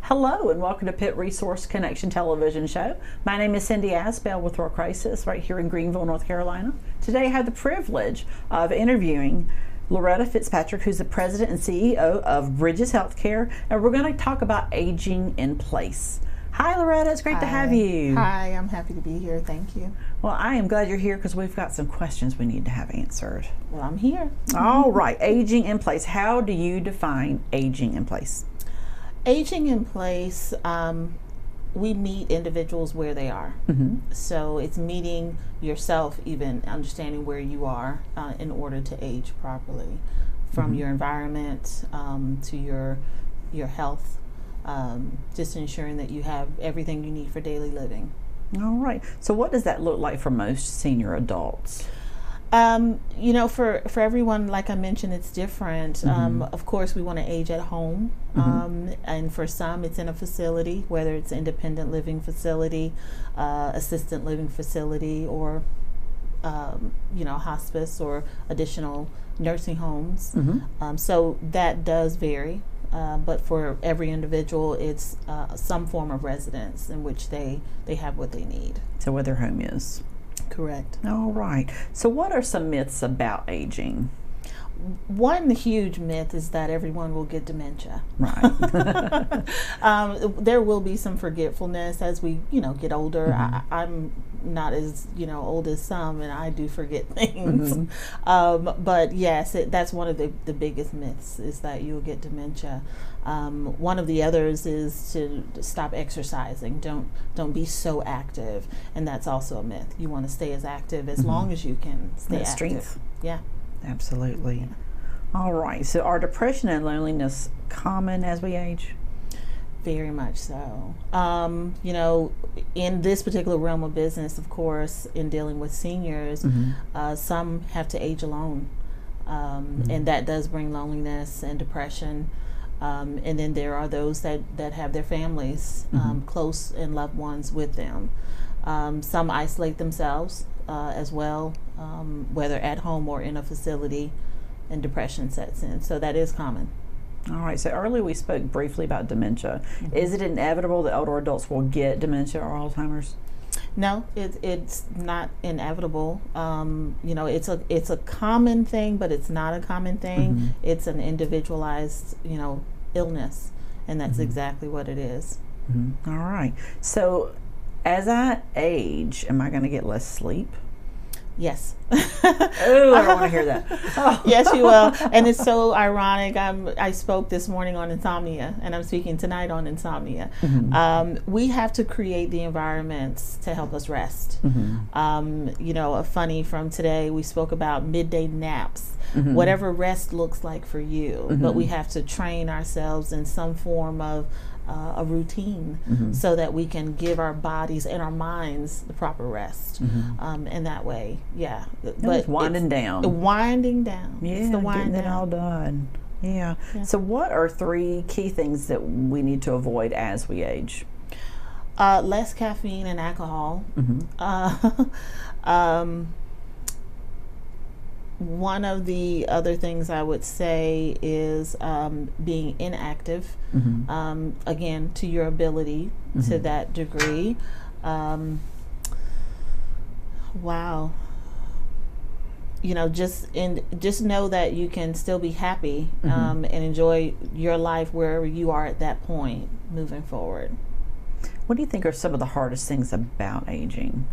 Hello and welcome to Pitt Resource Connection Television Show. My name is Cindy Asbell with Roar Crisis right here in Greenville, North Carolina. Today I have the privilege of interviewing Loretta Fitzpatrick, who's the president and CEO of Bridges Healthcare, and we're going to talk about aging in place. Hi Loretta, it's great to have you. Hi, I'm happy to be here. Thank you. Well, I am glad you're here because we've got some questions we need to have answered. Well, I'm here. All right, aging in place. How do you define aging in place? Aging in place, we meet individuals where they are. So it's meeting yourself, even understanding where you are in order to age properly, from your environment to your health, just ensuring that you have everything you need for daily living. All right. So what does that look like for most senior adults? You know, for everyone, like I mentioned, it's different. Of course, we want to age at home, and for some, it's in a facility, whether it's independent living facility, assisted living facility, or you know, hospice or additional nursing homes. So that does vary, but for every individual, it's some form of residence in which they have what they need. So where their home is. Correct. All right. So what are some myths about aging? One huge myth is that everyone will get dementia. Right. There will be some forgetfulness as we, get older. I'm not as, old as some, and I do forget things. But yes, that's one of the biggest myths, is that you'll get dementia. One of the others is to stop exercising. Don't be so active, and that's also a myth. You want to stay as active as long as you can stay active. Strength. Yeah. Absolutely. Yeah. All right. So are depression and loneliness common as we age? Very much so. In this particular realm of business, of course, in dealing with seniors, some have to age alone. And that does bring loneliness and depression. And then there are those that have their families, close and loved ones with them. Some isolate themselves as well, whether at home or in a facility, and depression sets in. So that is common. All right. So earlier we spoke briefly about dementia. Is it inevitable that older adults will get dementia or Alzheimer's? No, it's not inevitable. It's a common thing, but it's not a common thing. It's an individualized, illness, and that's exactly what it is. All right. So as I age, am I going to get less sleep? Yes. Oh, I don't want to hear that. Oh. Yes, you will. And it's so ironic. I spoke this morning on insomnia, and I'm speaking tonight on insomnia. We have to create the environments to help us rest. A funny from today, we spoke about midday naps. Whatever rest looks like for you, but we have to train ourselves in some form of a routine so that we can give our bodies and our minds the proper rest. And that way, But winding down. Winding down. Yeah, it's the getting it all done. Yeah. So what are 3 key things that we need to avoid as we age? Less caffeine and alcohol. One of the other things I would say is being inactive, again, to your ability to that degree. Wow. Just know that you can still be happy and enjoy your life wherever you are at that point moving forward. What do you think are some of the hardest things about aging?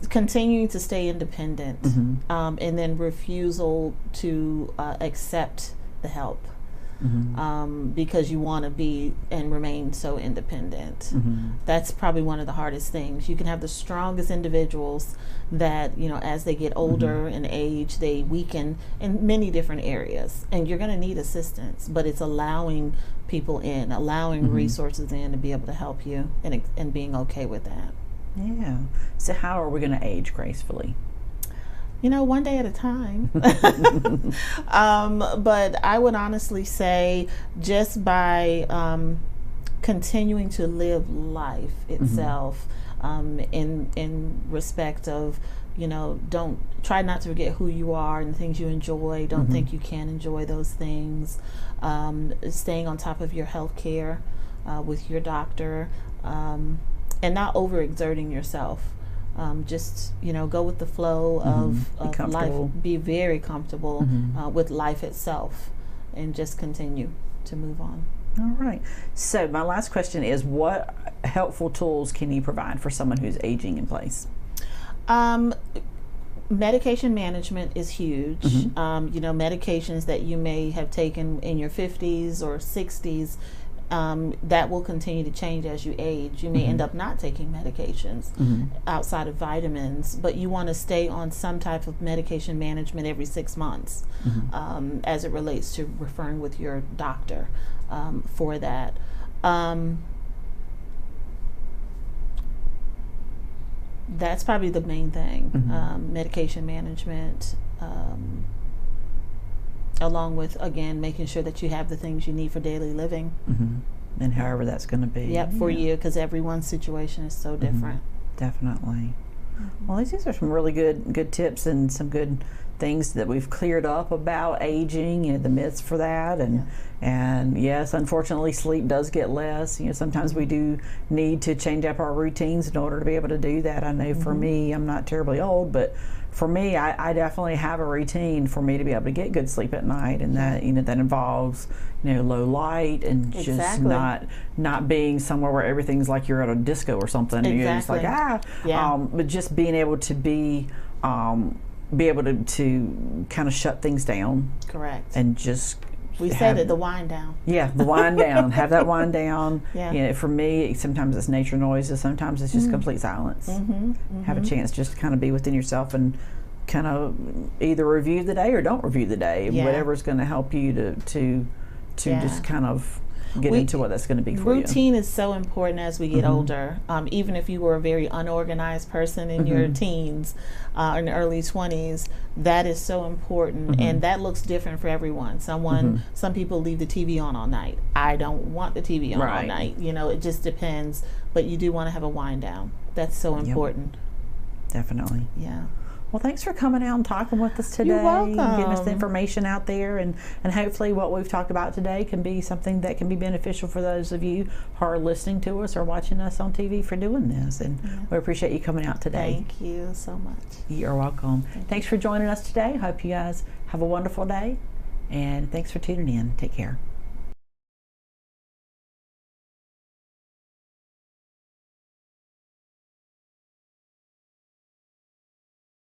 Continuing to stay independent, and then refusal to accept the help, because you want to be and remain so independent. That's probably one of the hardest things. You can have the strongest individuals that, as they get older and age, they weaken in many different areas, and you're going to need assistance, but it's allowing people in, allowing resources in to be able to help you, and being okay with that. Yeah. So how are we going to age gracefully? One day at a time. But I would honestly say just by continuing to live life itself, in respect of, don't try not to forget who you are and the things you enjoy. Don't think you can enjoy those things. Staying on top of your health care with your doctor, and not overexerting yourself. Just go with the flow of life. Be very comfortable with life itself, and just continue to move on. All right. So my last question is, what helpful tools can you provide for someone who's aging in place? Medication management is huge. Medications that you may have taken in your 50s or 60s, that will continue to change as you age. You may end up not taking medications outside of vitamins, but you want to stay on some type of medication management every 6 months, as it relates to referring with your doctor for that. That's probably the main thing. Medication management, along with, again, making sure that you have the things you need for daily living. And however that's going to be. Yep, for you, because everyone's situation is so different. Definitely. Well, these are some really good tips and some good things that we've cleared up about aging, the myths for that, and yes, unfortunately, sleep does get less. Sometimes we do need to change up our routines in order to be able to do that. I know for me, I'm not terribly old, but for me, I definitely have a routine for me to be able to get good sleep at night, and that that involves low light and just not being somewhere where everything's like you're at a disco or something. And you're just like but just being able to be able to kind of shut things down. Correct. And just said it, the wind down. Yeah, the wind down. Have that wind down. Yeah. For me, sometimes it's nature noises. Sometimes it's just complete silence. Have a chance just to kind of be within yourself and kind of either review the day or don't review the day. Whatever's going to help you to just kind of get into what that's going to be for you. Routine is so important as we get older. Even if you were a very unorganized person in your teens, in the early 20s, that is so important, and that looks different for everyone. Some people leave the TV on all night. I don't want the TV on all night. It just depends. But you do want to have a wind down. That's so important. Definitely. Yeah. Well, thanks for coming out and talking with us today. You're welcome. Getting us the information out there, and hopefully what we've talked about today can be something that can be beneficial for those of you who are listening to us or watching us on TV for doing this. And we appreciate you coming out today. Thank you so much. You're welcome. Thanks for joining us today. Hope you guys have a wonderful day, and thanks for tuning in. Take care.